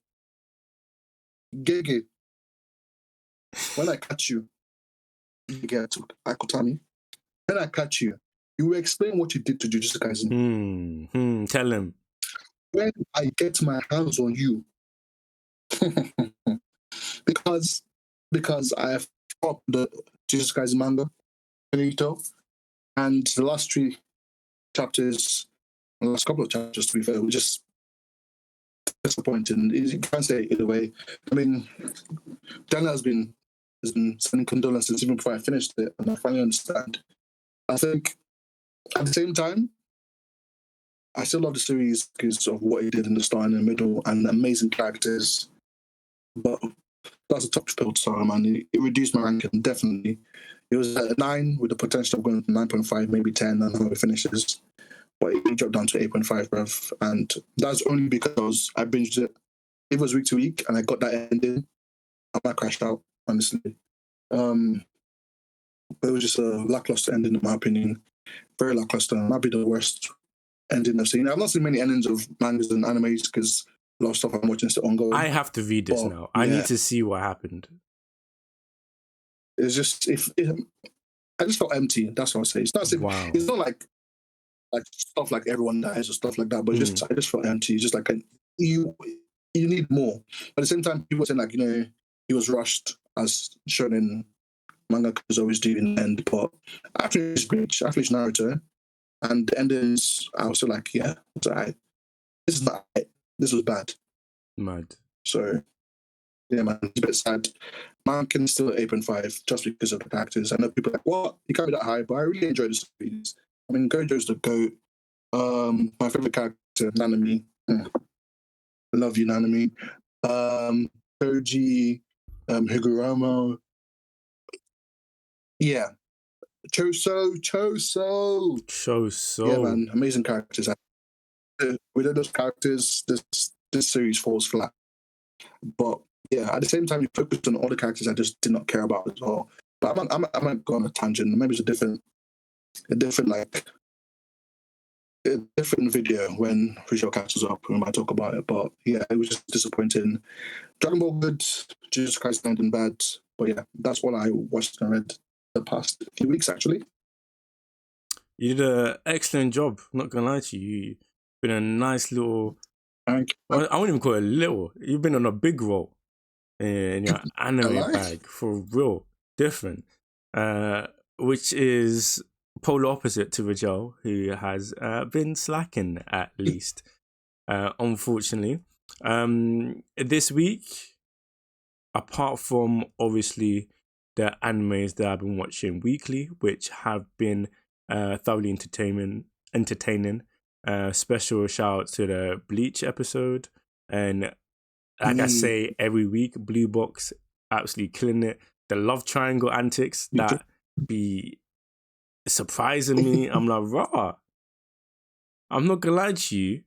[SPEAKER 3] Gege, when I catch you, Gege Akutami, when I catch you, you will explain what you did to Jujutsu Kaisen.
[SPEAKER 2] Tell him.
[SPEAKER 3] When I get my hands on you, because I have dropped the Jujutsu Kaisen manga, Finito, and the last 3 chapters, the last couple of chapters, to be fair, were just disappointing. You can't say it either way. I mean, Daniel has been sending condolences even before I finished it, and I finally understand. I think at the same time, I still love the series because of what he did in the start and the middle and the amazing characters. But that's a tough pill to swallow, man. It reduced my ranking, definitely. It was at a 9 with the potential of going to 9.5, maybe 10, and how it finishes. But it dropped down to 8.5, bruv. And that's only because I binged it. It was week to week, and I got that ending. I might crash out, honestly. But it was just a lackluster ending, in my opinion. Very lackluster. Might be the worst ending I've seen. I've not seen many endings of mangas and animes because a lot of stuff I'm watching is ongoing.
[SPEAKER 2] I have to read this now. I need to see what happened.
[SPEAKER 3] It's just I just felt empty. That's what I say. It's not.
[SPEAKER 2] Wow.
[SPEAKER 3] It's not like stuff like everyone dies or stuff like that. But I just felt empty. It's just like you need more. But at the same time, people saying like he was rushed as shown in manga always do in the end. But I finished Bleach. I finished Naruto. And the endings, I was still like, yeah, it's all right. This is not right. This was bad.
[SPEAKER 2] Mad.
[SPEAKER 3] So, yeah, man, it's a bit sad. Man can still 8.5 just because of the characters. I know people are like, what? You can't be that high, but I really enjoyed the series. I mean, Gojo's the GOAT. My favorite character, Nanami. Love you, Nanami. Koji, Higuramo. Yeah. Choso. Yeah, man, amazing characters. Without those characters, this series falls flat. But yeah, at the same time, you focused on all the characters I just did not care about as well. But I might go on a tangent. Maybe it's a different video when Rachel catches up. We might talk about it. But yeah, it was just disappointing. Dragon Ball good, Jujutsu Kaisen ending bad. But yeah, that's what I watched and read the past few weeks actually.
[SPEAKER 2] You did an excellent job. I'm not gonna lie to you. You've been a nice little.
[SPEAKER 3] Thank
[SPEAKER 2] I wouldn't even call it little. You've been on a big role in your anime
[SPEAKER 3] Alive.
[SPEAKER 2] bag for real, different. Which is polar opposite to Rajal, who has been slacking at least, unfortunately. This week, apart from obviously the animes that I've been watching weekly, which have been thoroughly entertaining. Special shout out to the Bleach episode, and like I say every week, Blue Box absolutely killing it. The love triangle antics that be surprising me. I'm like, raw. I'm not gonna lie to you.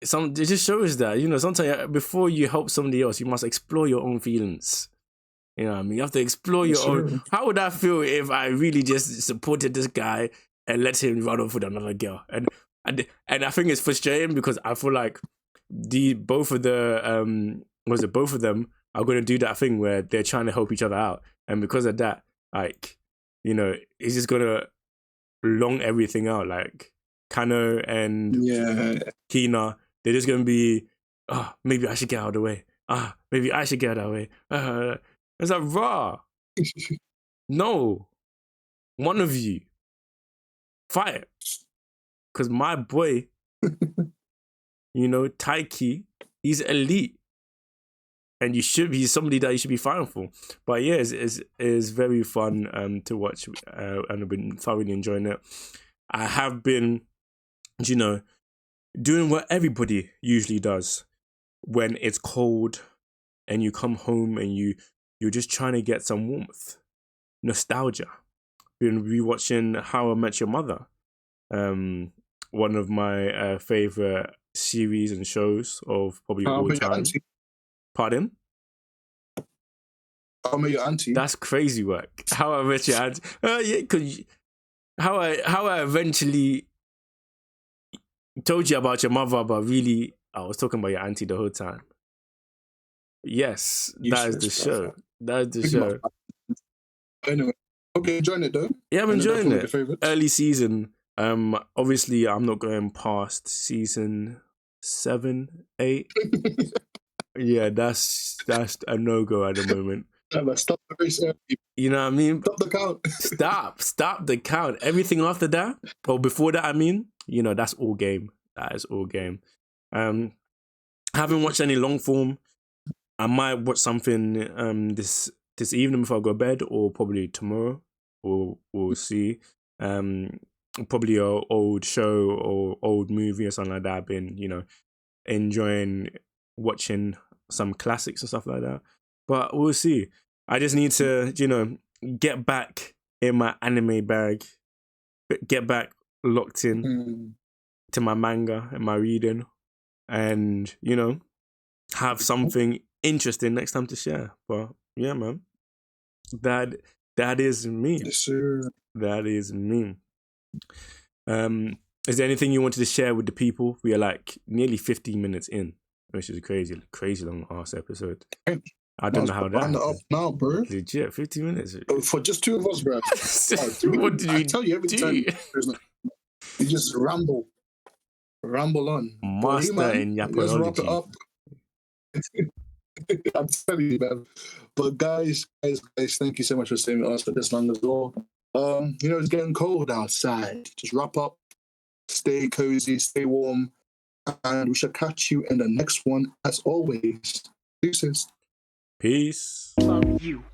[SPEAKER 2] It just shows that, you know, sometimes before you help somebody else, you must explore your own feelings. You know what I mean? You have to explore your own. How would I feel if I really just supported this guy and let him run off with another girl? And I think it's frustrating because I feel like both of them are going to do that thing where they're trying to help each other out, and because of that, like, you know, it's just gonna long everything out. Like Kano and Hina, they're just gonna be, maybe I should get out of the way. Maybe I should get out of the way. It's like, raw. No, one of you fight, because my boy, you know, Taiki, he's elite, and he's somebody that you should be fighting for. But yeah, it's very fun to watch, and I've been thoroughly enjoying it. I have been, you know, doing what everybody usually does when it's cold and you come home and you're just trying to get some warmth, nostalgia. Been rewatching How I Met Your Mother, one of my favorite series and shows of probably all time. Pardon?
[SPEAKER 3] How I Met Your Auntie.
[SPEAKER 2] That's crazy work. How I Met Your Auntie. Yeah, cause how I eventually told you about your mother, but really I was talking about your auntie the whole time. Yes, that is the show. That is the show.
[SPEAKER 3] Anyway, okay, enjoying it though.
[SPEAKER 2] Yeah, I'm enjoying it. Early season. Obviously, I'm not going past season 7, 8. Yeah, that's a no-go at the moment.
[SPEAKER 3] Stop the race.
[SPEAKER 2] You know what I mean?
[SPEAKER 3] Stop the count.
[SPEAKER 2] Stop the count. Everything after that, or before that, I mean, you know, that's all game. That is all game. Haven't watched any long form. I might watch something this evening before I go to bed, or probably tomorrow. We'll see. Probably a old show or old movie or something like that. I've been, you know, enjoying watching some classics and stuff like that. But we'll see. I just need to, you know, get back in my anime bag, get back locked in to my manga and my reading, and, you know, have something interesting next time to share. But yeah, man, that is me.
[SPEAKER 3] Yes, sir.
[SPEAKER 2] That is me. Is there anything you wanted to share with the people? We are like nearly 15 minutes in, which is a crazy long ass episode. I don't know how that happened.
[SPEAKER 3] Up now, bro.
[SPEAKER 2] Legit, 15 minutes.
[SPEAKER 3] For just two of us, bro.
[SPEAKER 2] What did we
[SPEAKER 3] tell you every time? You just ramble on.
[SPEAKER 2] Master in
[SPEAKER 3] Let's wrap it up. I'm telling you, man. But guys, thank you so much for staying with us for this long as well. You know, it's getting cold outside. Just wrap up, stay cozy, stay warm, and we shall catch you in the next one as always. Peace.
[SPEAKER 2] Peace.
[SPEAKER 4] Love you.